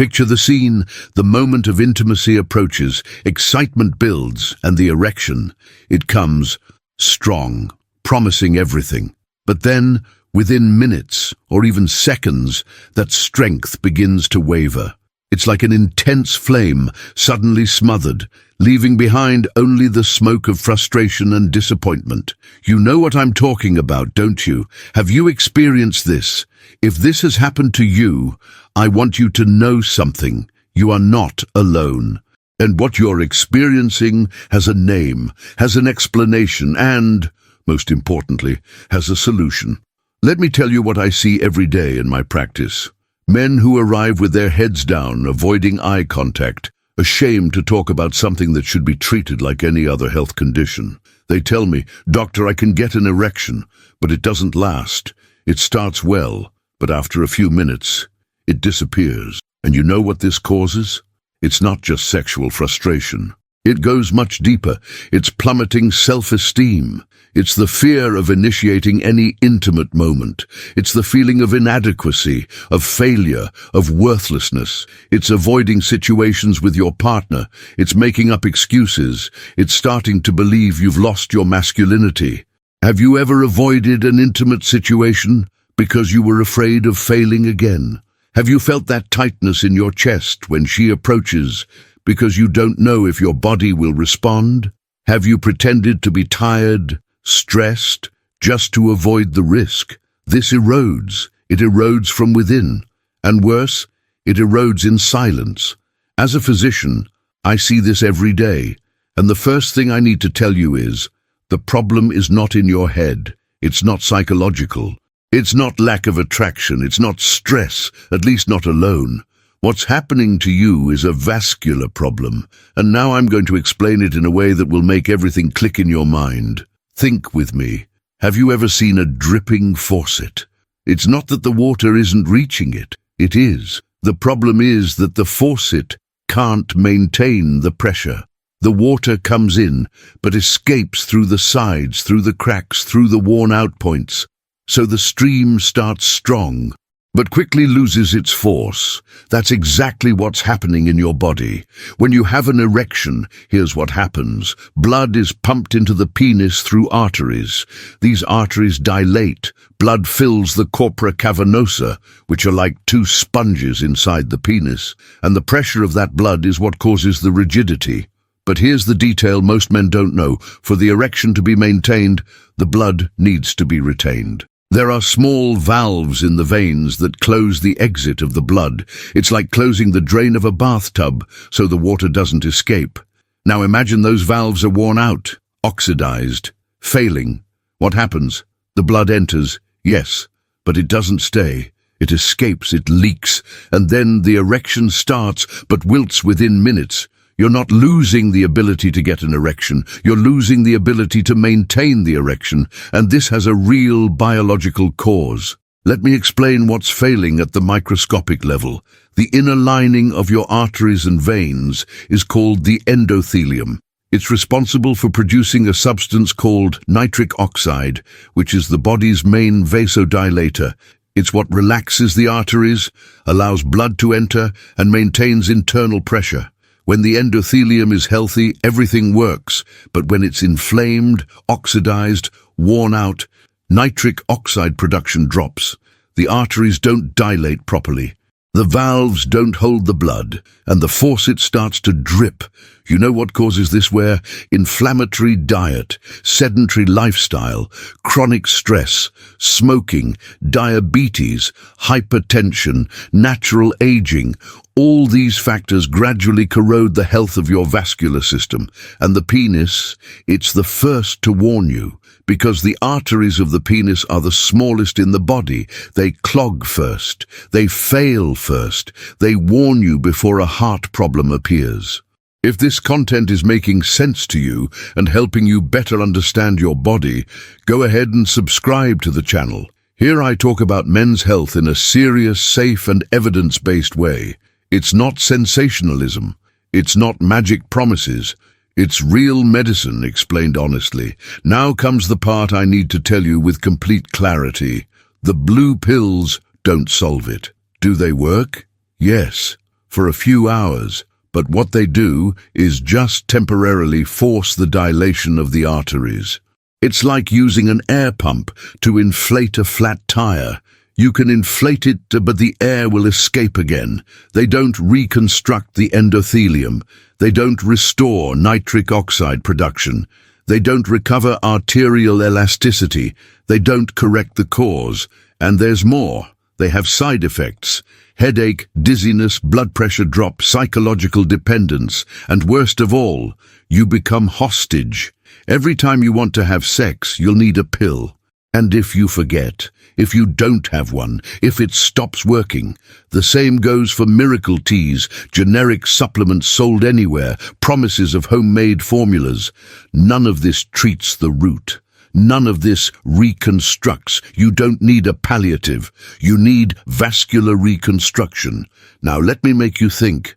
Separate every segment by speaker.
Speaker 1: Picture the scene. The moment of intimacy approaches, excitement builds, and the erection. It comes strong, promising everything. But then, within minutes, or even seconds, that strength begins to waver. It's like an intense flame, suddenly smothered, leaving behind only the smoke of frustration and disappointment. You know what I'm talking about, don't you? Have you experienced this? If this has happened to you, I want you to know something. You are not alone. And what you're experiencing has a name, has an explanation, and, most importantly, has a solution. Let me tell you what I see every day in my practice. Men who arrive with their heads down, avoiding eye contact, ashamed to talk about something that should be treated like any other health condition. They tell me, "Doctor, I can get an erection, but it doesn't last. It starts well, but after a few minutes, it disappears." And you know what this causes? It's not just sexual frustration. It goes much deeper. It's plummeting self-esteem. It's the fear of initiating any intimate moment. It's the feeling of inadequacy, of failure, of worthlessness. It's avoiding situations with your partner. It's making up excuses. It's starting to believe you've lost your masculinity. Have you ever avoided an intimate situation because you were afraid of failing again? Have you felt that tightness in your chest when she approaches because you don't know if your body will respond? Have you pretended to be tired, stressed, just to avoid the risk? This erodes. It erodes from within. And worse, it erodes in silence. As a physician, I see this every day. And the first thing I need to tell you is, the problem is not in your head. It's not psychological. It's not lack of attraction. It's not stress, at least not alone. What's happening to you is a vascular problem. And now I'm going to explain it in a way that will make everything click in your mind. Think with me. Have you ever seen a dripping faucet? It's not that the water isn't reaching it. It is. The problem is that the faucet can't maintain the pressure. The water comes in, but escapes through the sides, through the cracks, through the worn-out points. So the stream starts strong, but quickly loses its force. That's exactly what's happening in your body. When you have an erection, here's what happens. Blood is pumped into the penis through arteries. These arteries dilate. Blood fills the corpora cavernosa, which are like two sponges inside the penis, and the pressure of that blood is what causes the rigidity. But here's the detail most men don't know. For the erection to be maintained, the blood needs to be retained. There are small valves in the veins that close the exit of the blood. It's like closing the drain of a bathtub so the water doesn't escape. Now imagine those valves are worn out, oxidized, failing. What happens? The blood enters, yes, but it doesn't stay. It escapes, it leaks, and then the erection starts but wilts within minutes. You're not losing the ability to get an erection, you're losing the ability to maintain the erection, and this has a real biological cause. Let me explain what's failing at the microscopic level. The inner lining of your arteries and veins is called the endothelium. It's responsible for producing a substance called nitric oxide, which is the body's main vasodilator. It's what relaxes the arteries, allows blood to enter, and maintains internal pressure. When the endothelium is healthy, everything works, but when it's inflamed, oxidized, worn out, nitric oxide production drops. The arteries don't dilate properly. The valves don't hold the blood, and the faucet starts to drip. You know what causes this? Where inflammatory diet, sedentary lifestyle, chronic stress, smoking, diabetes, hypertension, natural aging, all these factors gradually corrode the health of your vascular system. And the penis, it's the first to warn you. Because the arteries of the penis are the smallest in the body. They clog first. They fail first. They warn you before a heart problem appears. If this content is making sense to you and helping you better understand your body, go ahead and subscribe to the channel. Here I talk about men's health in a serious, safe, and evidence-based way. It's not sensationalism. It's not magic promises. It's real medicine, explained honestly. Now comes the part I need to tell you with complete clarity. The blue pills don't solve it. Do they work? Yes, for a few hours, but what they do is just temporarily force the dilation of the arteries. It's like using an air pump to inflate a flat tire. You can inflate it, but the air will escape again. They don't reconstruct the endothelium. They don't restore nitric oxide production. They don't recover arterial elasticity. They don't correct the cause. And there's more. They have side effects: headache, dizziness, blood pressure drop, psychological dependence, and worst of all, you become hostage. Every time you want to have sex, you'll need a pill. And if you forget, if you don't have one, if it stops working, the same goes for miracle teas, generic supplements sold anywhere, promises of homemade formulas. None of this treats the root. None of this reconstructs. You don't need a palliative. You need vascular reconstruction. Now let me make you think.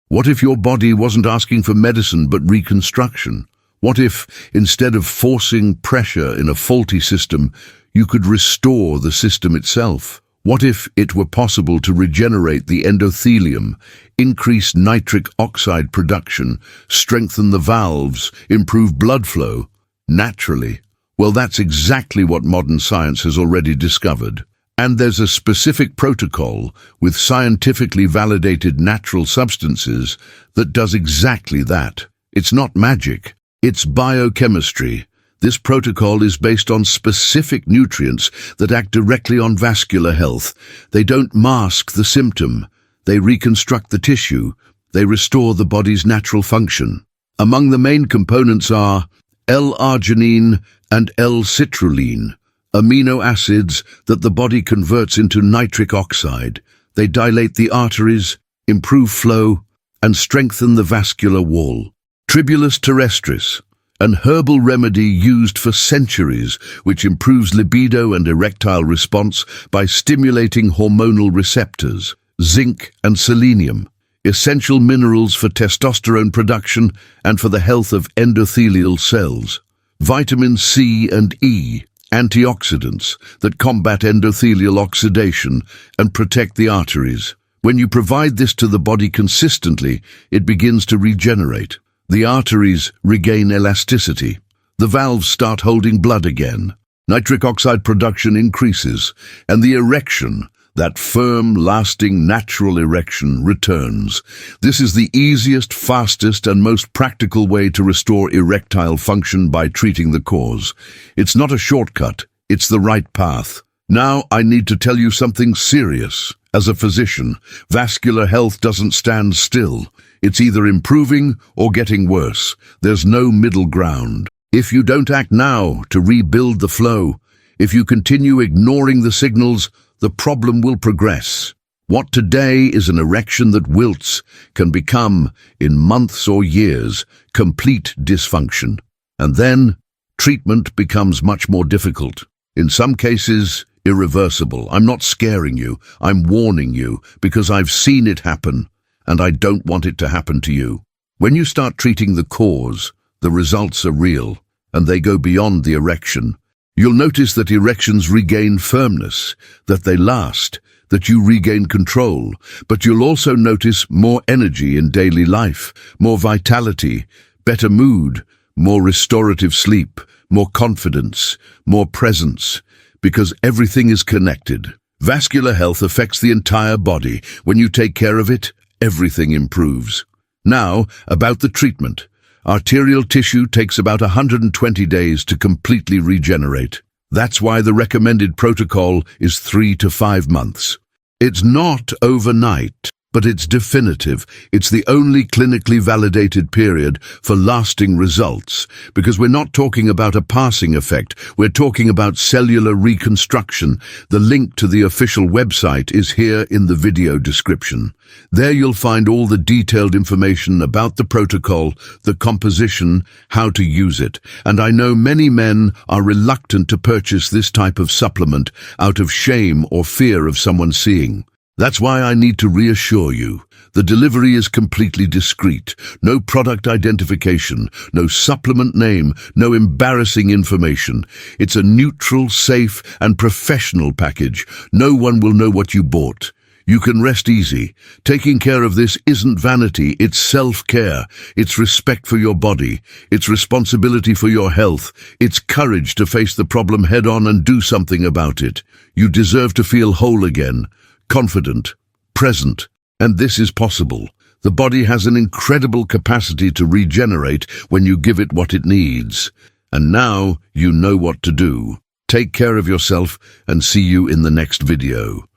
Speaker 1: What if your body wasn't asking for medicine but reconstruction? What if, instead of forcing pressure in a faulty system, you could restore the system itself? What if it were possible to regenerate the endothelium, increase nitric oxide production, strengthen the valves, improve blood flow? Naturally. Well, that's exactly what modern science has already discovered. And there's a specific protocol with scientifically validated natural substances that does exactly that. It's not magic. It's biochemistry. This protocol is based on specific nutrients that act directly on vascular health. They don't mask the symptom. They reconstruct the tissue. They restore the body's natural function. Among the main components are L-arginine and L-citrulline, amino acids that the body converts into nitric oxide. They dilate the arteries, improve flow, and strengthen the vascular wall. Tribulus terrestris, an herbal remedy used for centuries, which improves libido and erectile response by stimulating hormonal receptors. Zinc and selenium, essential minerals for testosterone production and for the health of endothelial cells. Vitamin C and E, antioxidants that combat endothelial oxidation and protect the arteries. When you provide this to the body consistently, it begins to regenerate. The arteries regain elasticity. The valves start holding blood again. Nitric oxide production increases, and the erection, that firm, lasting, natural erection, returns. This is the easiest, fastest, and most practical way to restore erectile function by treating the cause. It's not a shortcut, it's the right path. Now I need to tell you something serious. As a physician, vascular health doesn't stand still. It's either improving or getting worse. There's no middle ground. If you don't act now to rebuild the flow, if you continue ignoring the signals, the problem will progress. What today is an erection that wilts can become, in months or years, complete dysfunction. And then, treatment becomes much more difficult. In some cases, irreversible. I'm not scaring you. I'm warning you, because I've seen it happen. And I don't want it to happen to you. When you start treating the cause, the results are real, and they go beyond the erection. You'll notice that erections regain firmness, that they last, that you regain control, but you'll also notice more energy in daily life, more vitality, better mood, more restorative sleep, more confidence, more presence, because everything is connected. Vascular health affects the entire body. When you take care of it, everything improves. Now, about the treatment. Arterial tissue takes about 120 days to completely regenerate. That's why the recommended protocol is 3 to 5 months. It's not overnight, but it's definitive. It's the only clinically validated period for lasting results, because we're not talking about a passing effect. We're talking about cellular reconstruction. The link to the official website is here in the video description. There you'll find all the detailed information about the protocol, the composition, how to use it. And I know many men are reluctant to purchase this type of supplement out of shame or fear of someone seeing. That's why I need to reassure you. The delivery is completely discreet. No product identification, no supplement name, no embarrassing information. It's a neutral, safe, and professional package. No one will know what you bought. You can rest easy. Taking care of this isn't vanity, it's self-care. It's respect for your body. It's responsibility for your health. It's courage to face the problem head-on and do something about it. You deserve to feel whole again, confident, present, and this is possible. The body has an incredible capacity to regenerate when you give it what it needs. And now you know what to do. Take care of yourself and see you in the next video.